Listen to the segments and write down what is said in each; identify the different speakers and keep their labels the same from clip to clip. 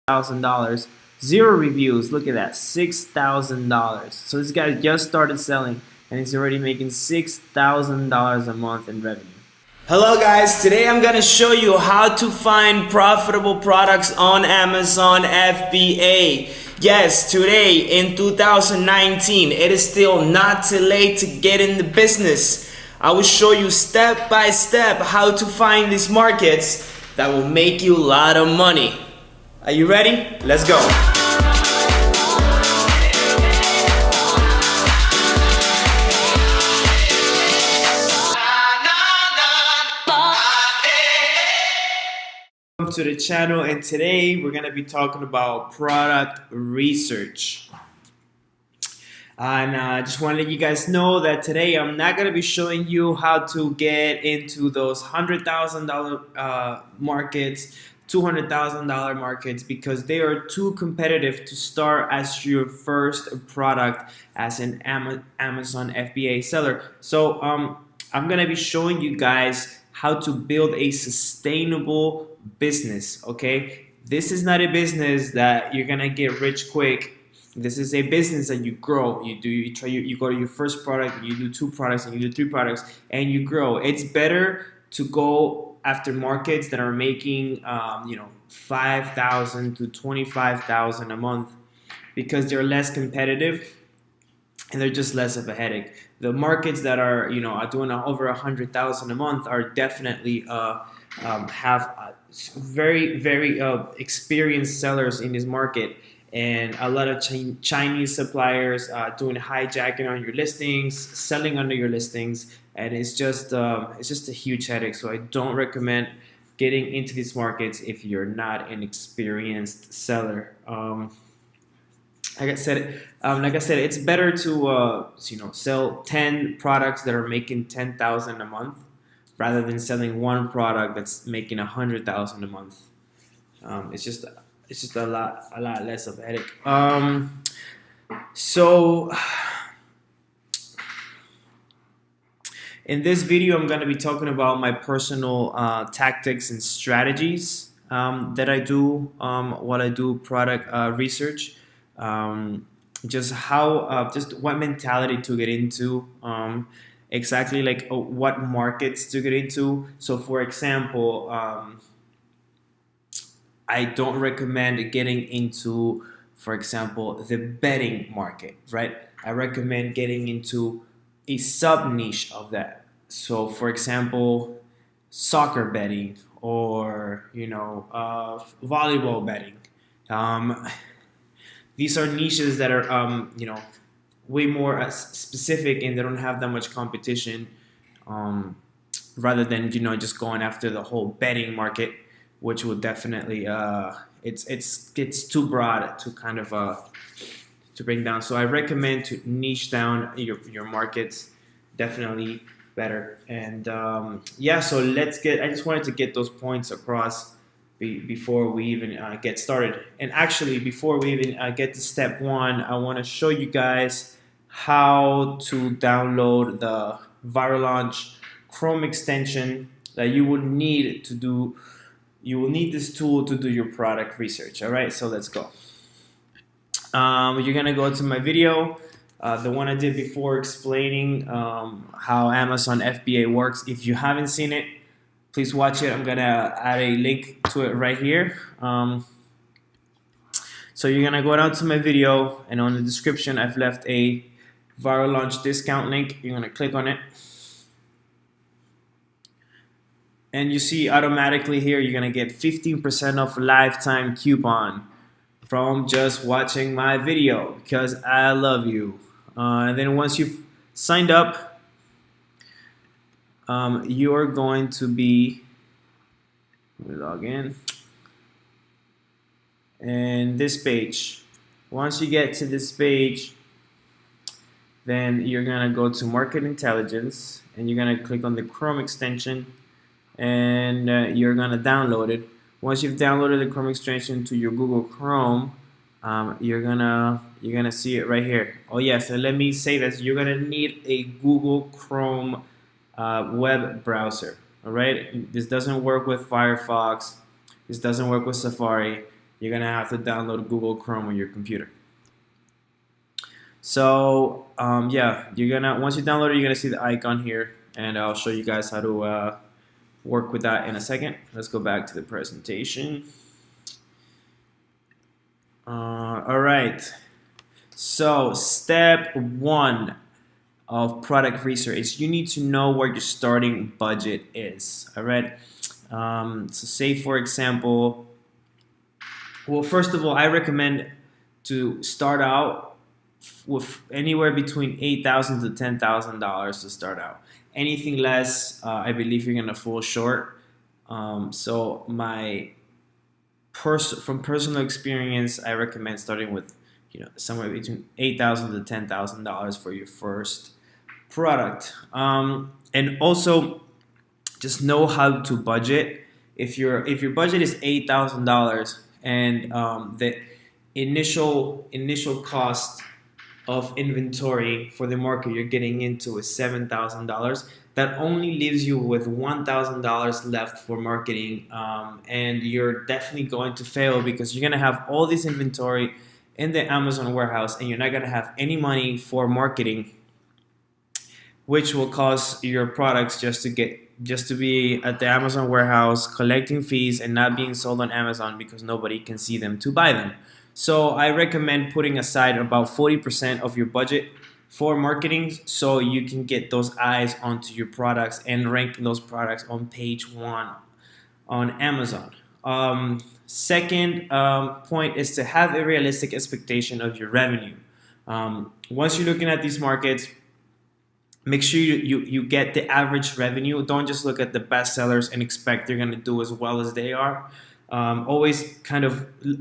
Speaker 1: $6,000. 0 reviews. Look at that, $6,000. So this guy just started selling, and he's already making $6,000 a month in revenue.
Speaker 2: Hello guys, today I'm gonna show you how to find profitable products on Amazon FBA. Yes, today in 2019, it is still not too late to get in the business. I will show you step by step how to find these markets that will make you a lot of money. Are you ready? Let's go.
Speaker 1: Welcome to the channel, and today we're going to be talking about product research. And I just want to let you guys know that today I'm not going to be showing you how to get into those $100,000 markets, $200,000 markets, because they are too competitive to start as your first product as an Amazon FBA seller. So I'm going to be showing you guys how to build a sustainable business. Okay, this is not a business that you're gonna get rich quick. This is a business that you grow. You go to your first product, you do 2 products, and you do 3 products, and you grow. It's better to go after markets that are making $5,000 to $25,000 a month, because they're less competitive and they're just less of a headache. The markets that are doing over $100,000 a month are definitely have very experienced sellers in this market, and a lot of Chinese suppliers doing hijacking on your listings, selling under your listings, and it's just a huge headache. So I don't recommend getting into these markets if you're not an experienced seller. Like I said, it's better to sell 10 products that are making $10,000 a month, rather than selling 1 product that's making $100,000 a month. It's just a lot less of a headache. So in this video, I'm going to be talking about my personal tactics and strategies that I do while I do product research. Just what mentality to get into, exactly like what markets to get into. So for example, I don't recommend getting into, for example, the betting market, right? I recommend getting into a sub niche of that. So for example, soccer betting, or volleyball betting. These are niches that are way more specific, and they don't have that much competition, rather than just going after the whole betting market, which will definitely it's too broad to kind of to bring down. So I recommend to niche down your markets, definitely better. And yeah, so I just wanted to get those points across before we even get started. And actually, before we even get to step 1, I want to show you guys how to download the Viral Launch Chrome extension that you would need to do. You will need this tool to do your product research. All right, so let's go. You're gonna go to my video, the one I did before explaining how Amazon FBA works. If you haven't seen it, please watch it. I'm gonna add a link to it right here. So you're gonna go down to my video, and on the description I've left a Viral Launch discount link. You're gonna click on it, and you see automatically here you're gonna get 15% off lifetime coupon from just watching my video, because I love you. And then once you've signed up, you are going to be, let me log in, and this page. Once you get to this page, then you're gonna go to Market Intelligence, and you're gonna click on the Chrome extension, and you're gonna download it. Once you've downloaded the Chrome extension to your Google Chrome, you're gonna see it right here. Oh yes, and let me say this: you're gonna need a Google Chrome web browser. All right, this doesn't work with Firefox. This doesn't work with Safari. you're gonna have to download Google Chrome on your computer. So yeah, you're gonna once you download it, you're gonna see the icon here, and I'll show you guys how to work with that in a second. Let's go back to the presentation. All right. So step one of product research is you need to know what your starting budget is. All right. So say for example, well, first of all, I recommend to start out with anywhere between $8,000 to $10,000 to start out. Anything less, I believe you're gonna fall short. So from personal experience, I recommend starting with somewhere between $8,000 to $10,000 for your first product. And also, just know how to budget. If your budget is $8,000 and the initial cost of inventory for the market you're getting into is $7,000, that only leaves you with $1,000 left for marketing, and you're definitely going to fail because you're going to have all this inventory in the Amazon warehouse and you're not going to have any money for marketing, which will cause your products just to be at the Amazon warehouse collecting fees and not being sold on Amazon because nobody can see them to buy them. So I recommend putting aside about 40% of your budget for marketing so you can get those eyes onto your products and rank those products on page 1 on Amazon. Second point is to have a realistic expectation of your revenue. Once you're looking at these markets, make sure you get the average revenue. Don't just look at the best sellers and expect they're going to do as well as they are. Always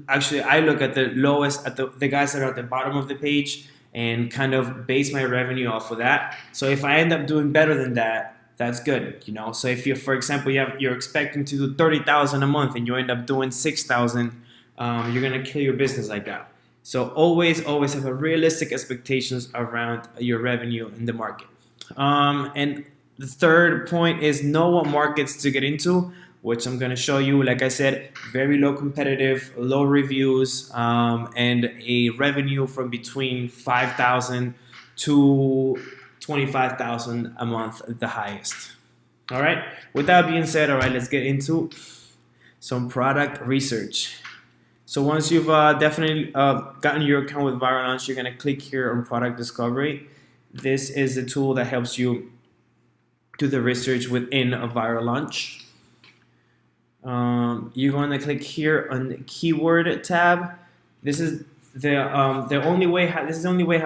Speaker 1: actually I look at the lowest, at the guys that are at the bottom of the page and kind of base my revenue off of that. So if I end up doing better than that, that's good, So if for example, you're expecting to do 30,000 a month and you end up doing 6,000, you're gonna kill your business like that. So always have a realistic expectations around your revenue in the market. And the third point is know what markets to get into, which I'm going to show you. Like I said, very low competitive, low reviews, and a revenue from between 5,000 to 25,000 a month at the highest. All right. With that being said, all right, let's get into some product research. So once you've definitely gotten your account with Viral Launch, you're going to click here on product discovery. This is the tool that helps you do the research within a Viral Launch. You're going to click here on the keyword tab. This is the only way how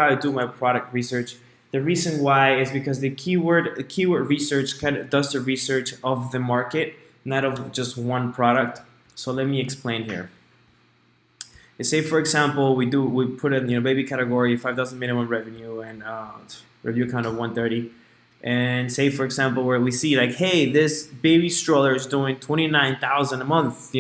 Speaker 1: I do my product research. The reason why is because the keyword research kind of does the research of the market, not of just one product. So let me explain here. Say for example, we put in baby category, 5,000 minimum revenue and review count of 130. And say for example where we see like, hey, this baby stroller is doing 29,000 a month.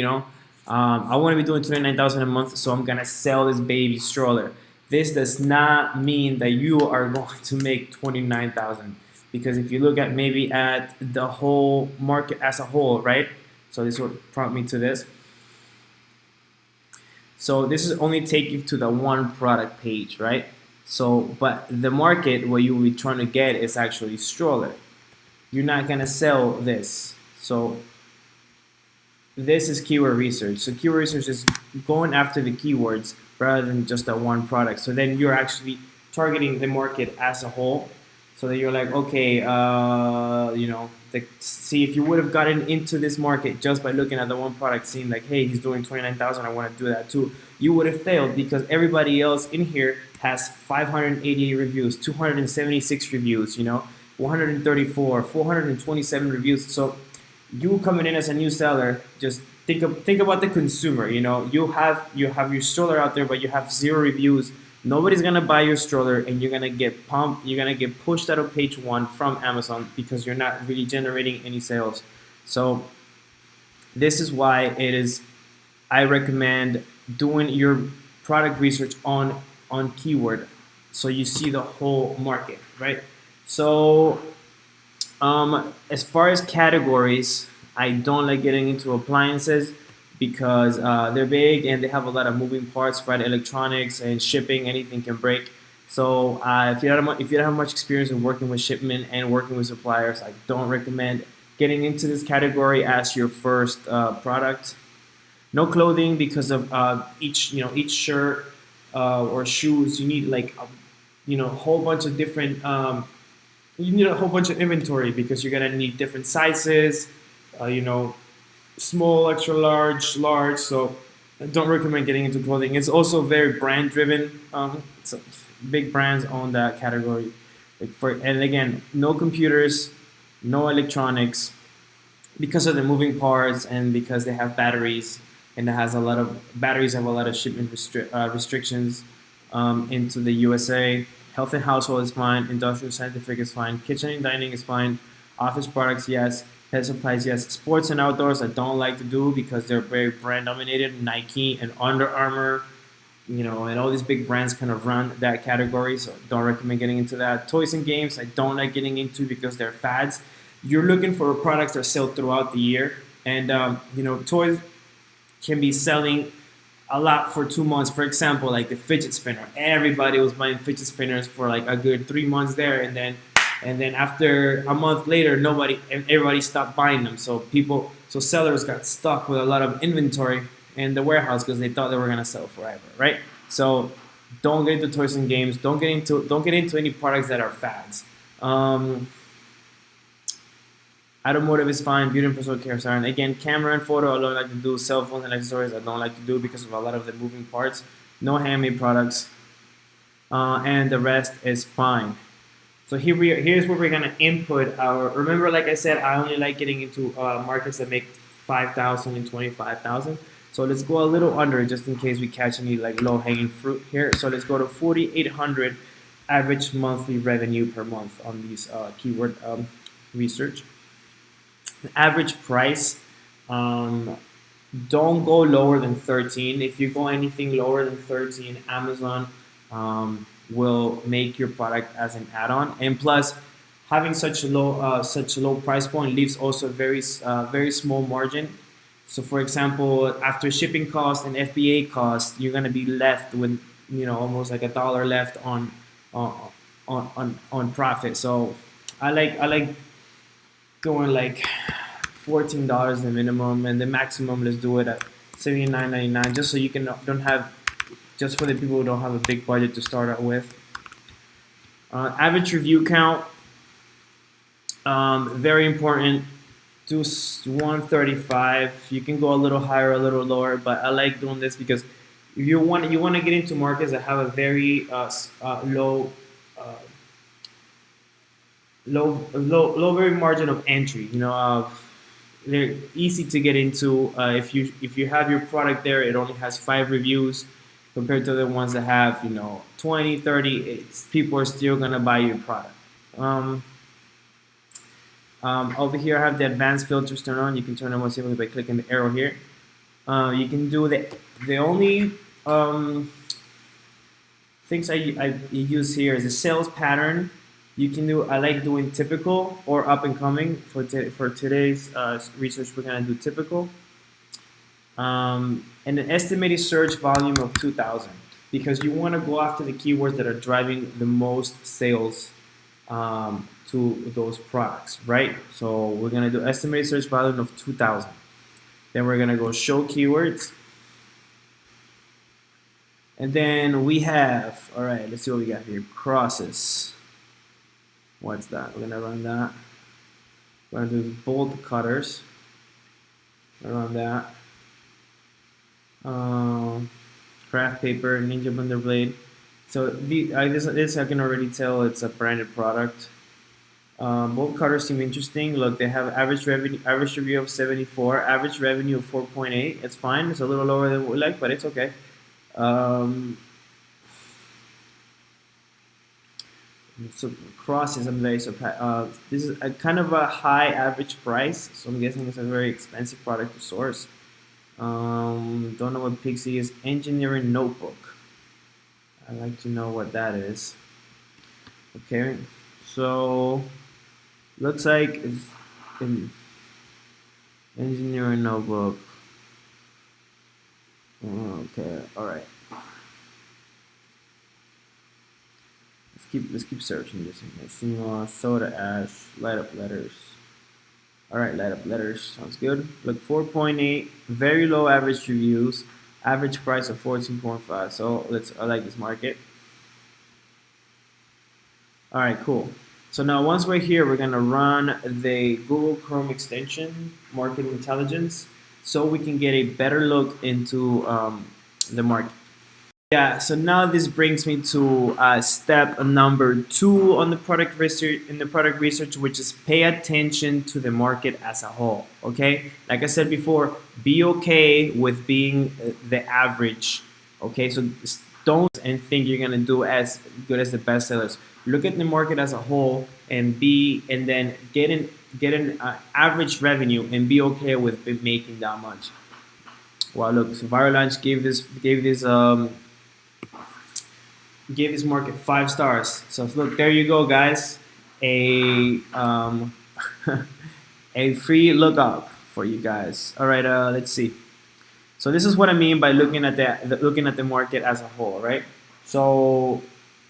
Speaker 1: I want to be doing 29,000 a month, so I'm gonna sell this baby stroller. This does not mean that you are going to make 29,000, because if you look at maybe at the whole market as a whole, right? So this will prompt me to this. So this is only take you to the one product page, right? So, but the market what you will be trying to get is actually stroller. You're not gonna sell this. So this is keyword research. So keyword research is going after the keywords rather than just that one product. So then you're actually targeting the market as a whole. So that you're like, okay, see if you would have gotten into this market just by looking at the one product, seeing like, hey, he's doing 29,000, I want to do that too. You would have failed because everybody else in here has 588 reviews, 276 reviews, 134, 427 reviews. So you coming in as a new seller, just think about the consumer. You have your stroller out there, but you have 0 reviews. Nobody's gonna buy your stroller, and you're gonna get pumped. You're gonna get pushed out of page 1 from Amazon because you're not really generating any sales. So this is why I recommend doing your product research on keyword, so you see the whole market, right? So as far as categories, I don't like getting into appliances because they're big and they have a lot of moving parts, right? Electronics and shipping, anything can break. So if you don't have much experience in working with shipment and working with suppliers, I don't recommend getting into this category as your first product. No clothing because of each shirt or shoes. You need like a whole bunch of different. You need a whole bunch of inventory because you're gonna need different sizes. Small, extra large, large. So I don't recommend getting into clothing. It's also very brand driven. So big brands own that category. And again, no computers, no electronics, because of the moving parts and because they have batteries, and it has a lot of batteries have a lot of shipment restrictions into the USA. Health and household is fine. Industrial scientific is fine. Kitchen and dining is fine. Office products, yes. Pet supplies, yes. Sports and outdoors, I don't like to do because they're very brand dominated. Nike and Under Armour, and all these big brands kind of run that category, so don't recommend getting into that. Toys and games, I don't like getting into because they're fads. You're looking for products that sell throughout the year, and toys can be selling a lot for 2 months. For example, like the fidget spinner, everybody was buying fidget spinners for like a good 3 months there, and then after a month later, everybody stopped buying them. So sellers got stuck with a lot of inventory in the warehouse because they thought they were gonna sell forever, right? So don't get into toys and games. Don't get into any products that are fads. Automotive is fine. Beauty and personal care is fine. Again, camera and photo, I don't like to do. Cell phones and accessories, I don't like to do because of a lot of the moving parts. No handmade products, and the rest is fine. So here's where we're gonna input our. Remember, like I said, I only like getting into markets that make 5,000 and 25,000. So let's go a little under just in case we catch any like low hanging fruit here. So let's go to 4,800 average monthly revenue per month on these keyword research. The average price, don't go lower than 13. If you go anything lower than 13, Amazon will make your product as an add-on. And plus, having such a low price point leaves also a very small margin. So, for example, after shipping costs and FBA costs, you're gonna be left with almost like $1 left on profit. So, I like going like $14 the minimum, and the maximum, let's do it at $79.99, just so you can don't have just for the people who don't have a big budget to start out with. Average review count, very important. Do 135. You can go a little higher, a little lower, but I like doing this because if you want to get into markets that have a very low very margin of entry. They're easy to get into. If you have your product there, it only has 5 reviews compared to the ones that have 20, 30. People are still gonna buy your product. Over here, I have the advanced filters turned on. You can turn them on simply by clicking the arrow here. You can do the only things I use here is the sales pattern. You can do. I like doing typical or up and coming. For today's research, we're gonna do typical. And an estimated search volume of 2,000, because you want to go after the keywords that are driving the most sales to those products, right? So we're gonna do estimated search volume of 2,000. Then we're gonna go show keywords. And then we have, all right, let's see what we got here. Crosses. What's that? We're gonna run that. We're gonna do bolt cutters. Run that. Craft paper, Ninja Blender blade. So this I can already tell it's a branded product. Bolt cutters seem interesting. Look, they have average review of 74, average revenue of 4.8. It's fine. It's a little lower than we like, but it's okay. So crosses, I'm very surprised. This is a kind of a high average price, so I'm guessing it's a very expensive product to source. Don't know what Pixie is. Engineering notebook. I'd like to know what that is. Okay, so looks like it's an engineering notebook. Okay, all right. Let's keep searching this. CMOS, soda ash, light up letters. All right, light up letters sounds good. Look, 4.8, very low average reviews, average price of 14.5. So I like this market. All right, cool. So now once we're here, we're gonna run the Google Chrome extension, Market Intelligence, so we can get a better look into the market. Yeah, so now this brings me to step number 2 on the product research which is pay attention to the market as a whole. Okay, like I said before, be okay with being the average. Okay, so don't and think you're gonna do as good as the best sellers. Look at the market as a whole and then get an average revenue and be okay with making that much. Wow, look, so Viral Launch gave this market 5 stars. So look, there you go, guys. A a free lookup for you guys. All right, let's see. So this is what I mean by looking at the market as a whole, right? So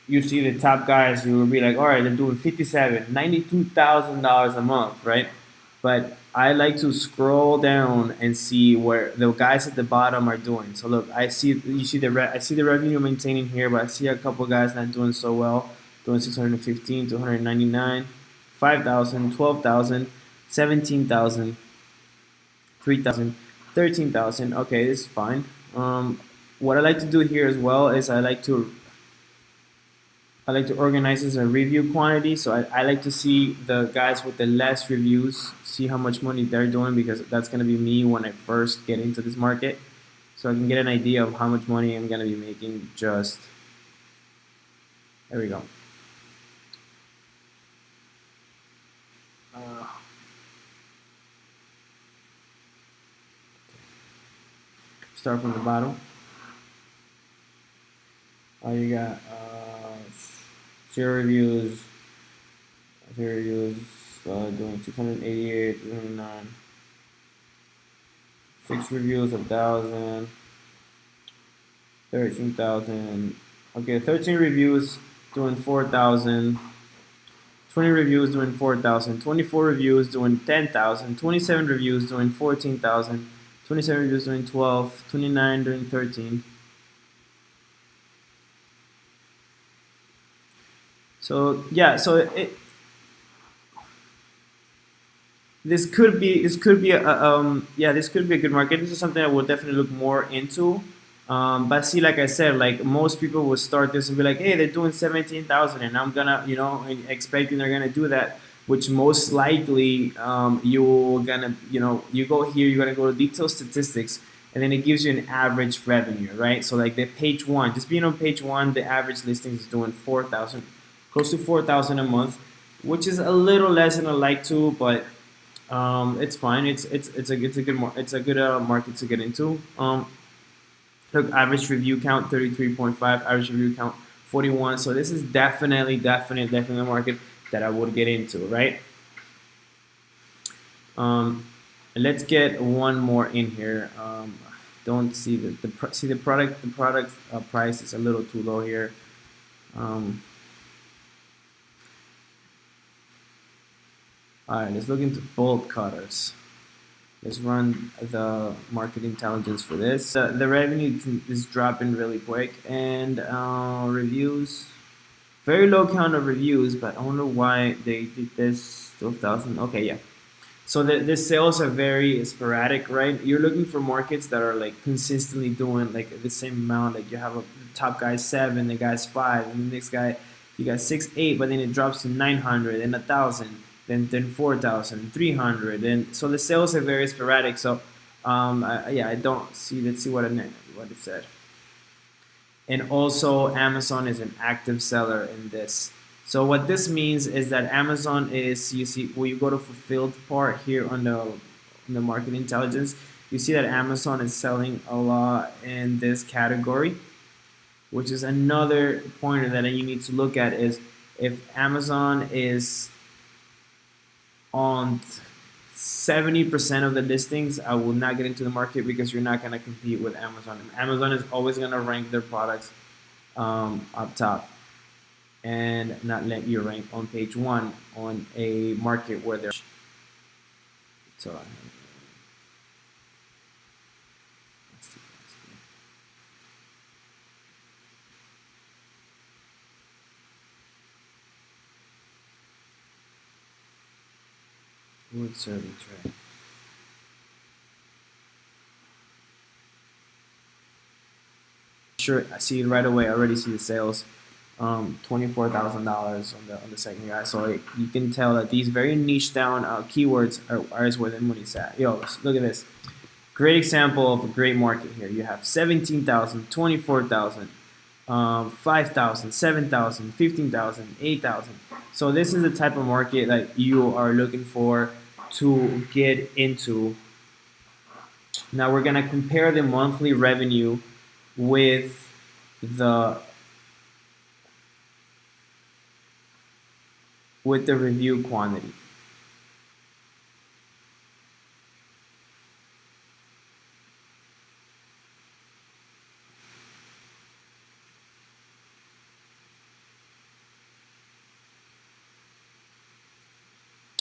Speaker 1: you see the top guys, you will be like, all right, they're doing 57, $92,000 a month, right? But I like to scroll down and see where the guys at the bottom are doing. So look, I see the revenue maintaining here, but I see a couple guys not doing so well, doing 615, 299, 5,000, 12,000, 17,000, 3,000, 13,000. Okay, this is fine. What I like to do here as well is I like to organize as a review quantity. So I like to see the guys with the less reviews, see how much money they're doing, because that's going to be me when I first get into this market. So I can get an idea of how much money I'm going to be making. There we go. Start from the bottom. You got 0 reviews, doing 688, 209, 6 reviews, 1,000, 13,000. Okay, 13 reviews doing 4,000. 20 reviews doing 4,000. 24 reviews doing 10,000. 27 reviews doing 14,000. 27 reviews doing 12. 29 doing 13. So yeah, this could be this could be a good market. This is something I will definitely look more into. But see, like I said, like most people will start this and be like, hey, they're doing 17,000, and I'm gonna expecting they're gonna do that, which most likely you're gonna you go here, you're gonna go to detailed statistics, and then it gives you an average revenue, right? So like the page 1, just being on page 1, the average listings is doing 4,000, close to 4,000 a month, which is a little less than I like to, but it's fine. It's a good market to get into. Look, average review count 33.5, average review count 41. So this is definitely a market that I would get into, right? Let's get one more in here. Don't see the product price is a little too low here. All right, let's look into bolt cutters. Let's run the market intelligence for this. The revenue is dropping really quick, and reviews, very low count of reviews, but I wonder why they did this. 12,000. Okay, yeah. So the sales are very sporadic, right? You're looking for markets that are like consistently doing like the same amount. Like you have the top guy 7, the guy's 5, and the next guy you got 6, 8, but then it drops to 900 and 1,000. Then 4,000, 300, and so the sales are very sporadic. So I don't see. Let's see what it said. And also Amazon is an active seller in this. So what this means is that Amazon is, you see, when you go to fulfilled part here on the market intelligence, you see that Amazon is selling a lot in this category, which is another pointer that you need to look at, is if Amazon is on 70% of the listings, I will not get into the market because you're not going to compete with Amazon. Amazon is always going to rank their products up top and not let you rank on page one on a market where they're. So wood serving tray. Sure, I see it right away. I already see the sales. $24,000 on the second guy. So you can tell that these very niche down keywords are where the money's at. Yo, look at this. Great example of a great market here. You have 17,000, 24,000, 5,000, 7,000, 15,000, 8,000. So this is the type of market that you are looking for to get into. Now we're gonna compare the monthly revenue with the review quantity.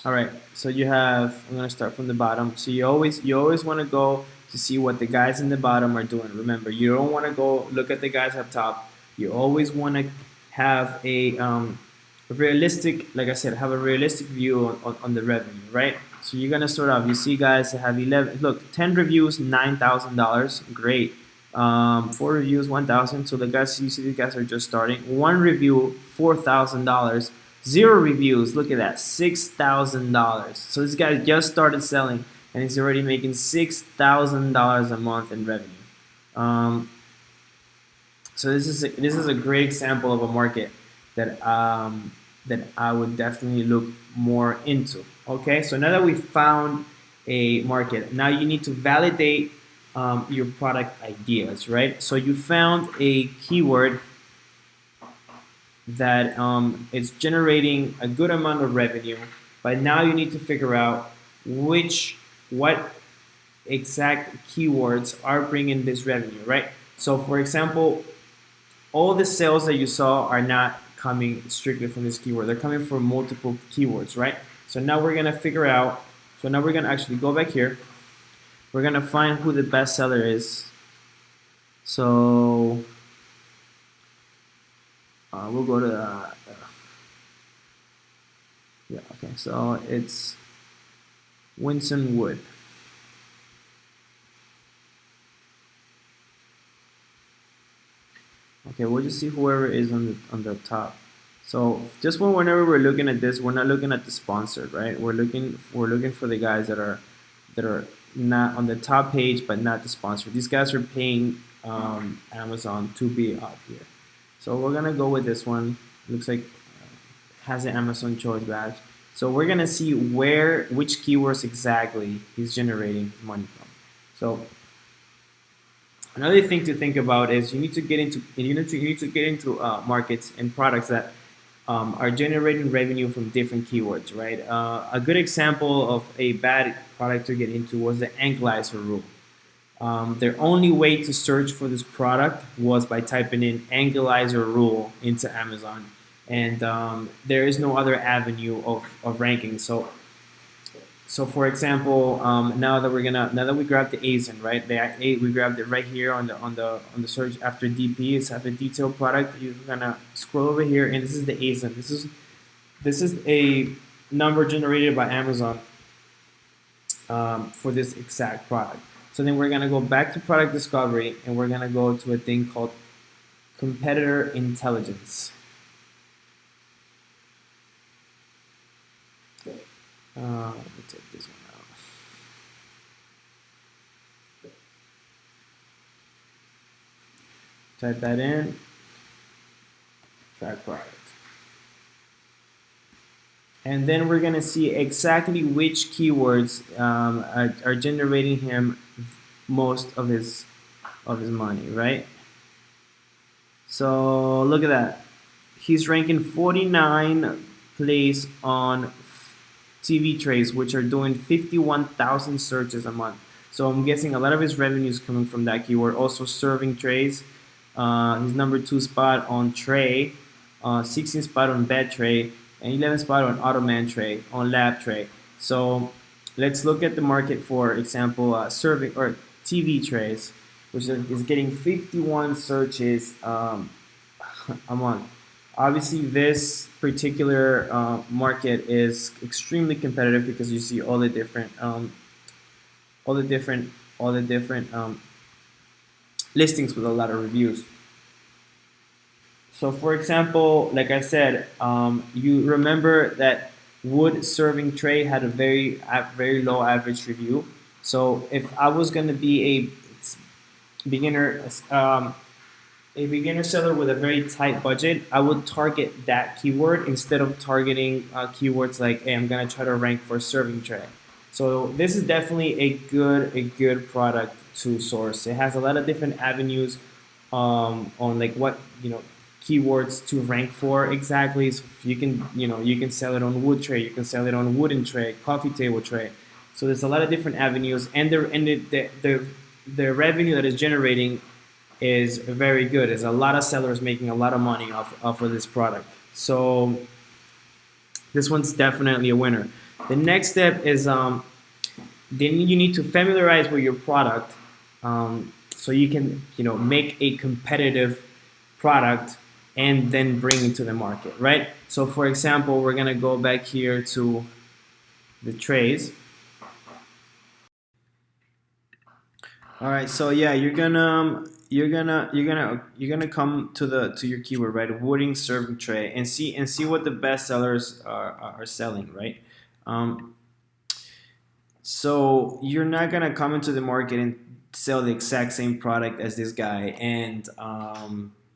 Speaker 1: All right, so you have, I'm gonna start from the bottom. So you always want to go to see what the guys in the bottom are doing. Remember, you don't want to go look at the guys up top. You always want to have a realistic, like I said, have a realistic view on the revenue, right? So you're gonna start off. You see guys that have 11. Look, 10 reviews, $9,000. Great. 4 reviews, 1,000. So the guys, you see, the guys are just starting. 1 review, $4,000. 0 reviews. Look at that, $6,000. So this guy just started selling, and he's already making $6,000 a month in revenue. So this is a great example of a market that that I would definitely look more into. Okay, so now that we found a market, now you need to validate your product ideas, right? So you found a keyword that is generating a good amount of revenue, but now you need to figure out what exact keywords are bringing this revenue, right? So for example, all the sales that you saw are not coming strictly from this keyword. They're coming from multiple keywords, right? So now we're gonna figure out, so now we're gonna actually go back here. We're gonna find who the best seller is. So we'll go to yeah, okay, so it's Winston Wood. Okay, we'll just see whoever is on the top. So just whenever we're looking at this, we're not looking at the sponsored, right? We're looking for the guys that are not on the top page, but not the sponsored. These guys are paying Amazon to be up here. So we're gonna go with this one. Looks like has an Amazon choice badge. So we're gonna see which keywords exactly he's generating money from. So another thing to think about is you need to get into markets and products that are generating revenue from different keywords, right? A good example of a bad product to get into was the ankleizer rule. Their only way to search for this product was by typing in ankleizer rule into Amazon, and there is no other avenue of ranking. So for example, now that we grabbed the ASIN, right? We grabbed it right here on the search after DP. It's after detailed product. You're gonna scroll over here, and this is the ASIN. This is a number generated by Amazon for this exact product. So then we're gonna go back to product discovery, and we're gonna go to a thing called competitor intelligence. Let me take this one out. Type that in. Track product. And then we're gonna see exactly which keywords are generating him most of his money, right? So look at that. He's ranking 49 place on TV trays, which are doing 51,000 searches a month. So I'm guessing a lot of his revenue is coming from that keyword. Also serving trays, his number 2 spot on tray, 16 spot on bed tray, and 11 spot on Ottoman tray, on lab tray. So let's look at the market, for example, serving or TV trays, which is getting 51 searches a month. Obviously, this particular market is extremely competitive because you see all the different listings with a lot of reviews. So, for example, like I said, you remember that wood serving tray had a very low average review. So, if I was going to be a beginner seller with a very tight budget, I would target that keyword instead of targeting keywords like, hey, I'm gonna try to rank for serving tray. So this is definitely a good product to source. It has a lot of different avenues on like what keywords to rank for exactly. So you can sell it on wood tray, you can sell it on wooden tray, coffee table tray. So there's a lot of different avenues, and the revenue that is generating is very good. There's a lot of sellers making a lot of money off of this product. So this one's definitely a winner. The next step is then you need to familiarize with your product so you can make a competitive product and then bring it to the market, right? So for example, we're gonna go back here to the trays. All right, so yeah, you're gonna come to your keyword, right? Wooding serving tray, and see what the best sellers are selling, right? So you're not gonna come into the market and sell the exact same product as this guy and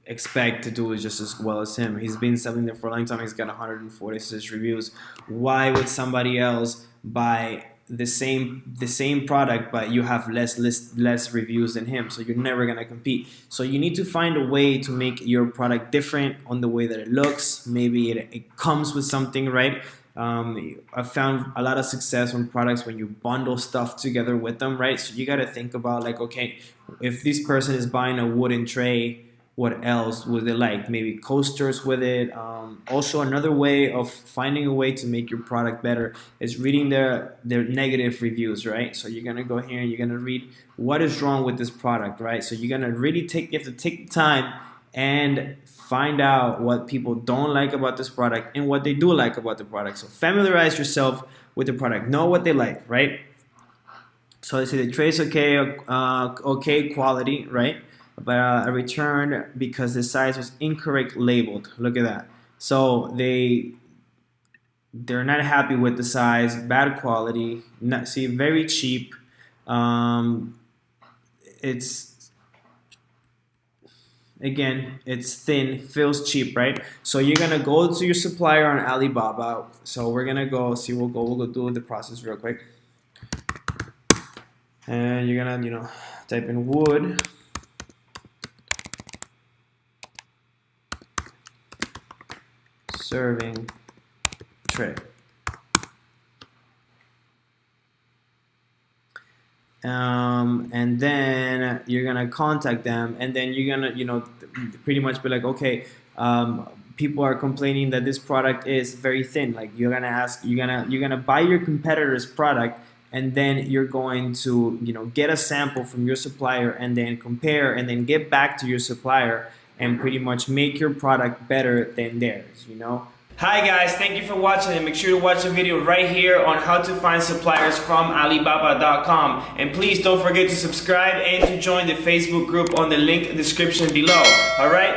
Speaker 1: expect to do it just as well as him. He's been selling there for a long time. He's got 146 reviews. Why would somebody else buy the same product, but you have less reviews than him? So you're never gonna compete. So you need to find a way to make your product different on the way that it looks. Maybe it comes with something, right? I've found a lot of success on products when you bundle stuff together with them, right? So you got to think about like, okay, if this person is buying a wooden tray, what else would they like? Maybe coasters with it. Also, another way of finding a way to make your product better is reading their negative reviews, right? So you're gonna go here and you're gonna read what is wrong with this product, right? So you're gonna really you have to take the time and find out what people don't like about this product and what they do like about the product. So familiarize yourself with the product. Know what they like, right? So they say the trade's okay quality, right? But a return because the size was incorrect labeled. Look at that. So they're not happy with the size, bad quality, very cheap. It's thin, feels cheap, right? So you're gonna go to your supplier on Alibaba. So we're gonna go see. We'll go do the process real quick, and you're gonna type in wood serving tray. And then you're gonna contact them, and then you're gonna pretty much be like, okay, people are complaining that this product is very thin. Like you're gonna buy your competitor's product, and then you're going to get a sample from your supplier and then compare and then get back to your supplier and pretty much make your product better than theirs.
Speaker 2: Hi guys, thank you for watching, and make sure to watch the video right here on how to find suppliers from Alibaba.com. And please don't forget to subscribe and to join the Facebook group on the link in the description below. Alright?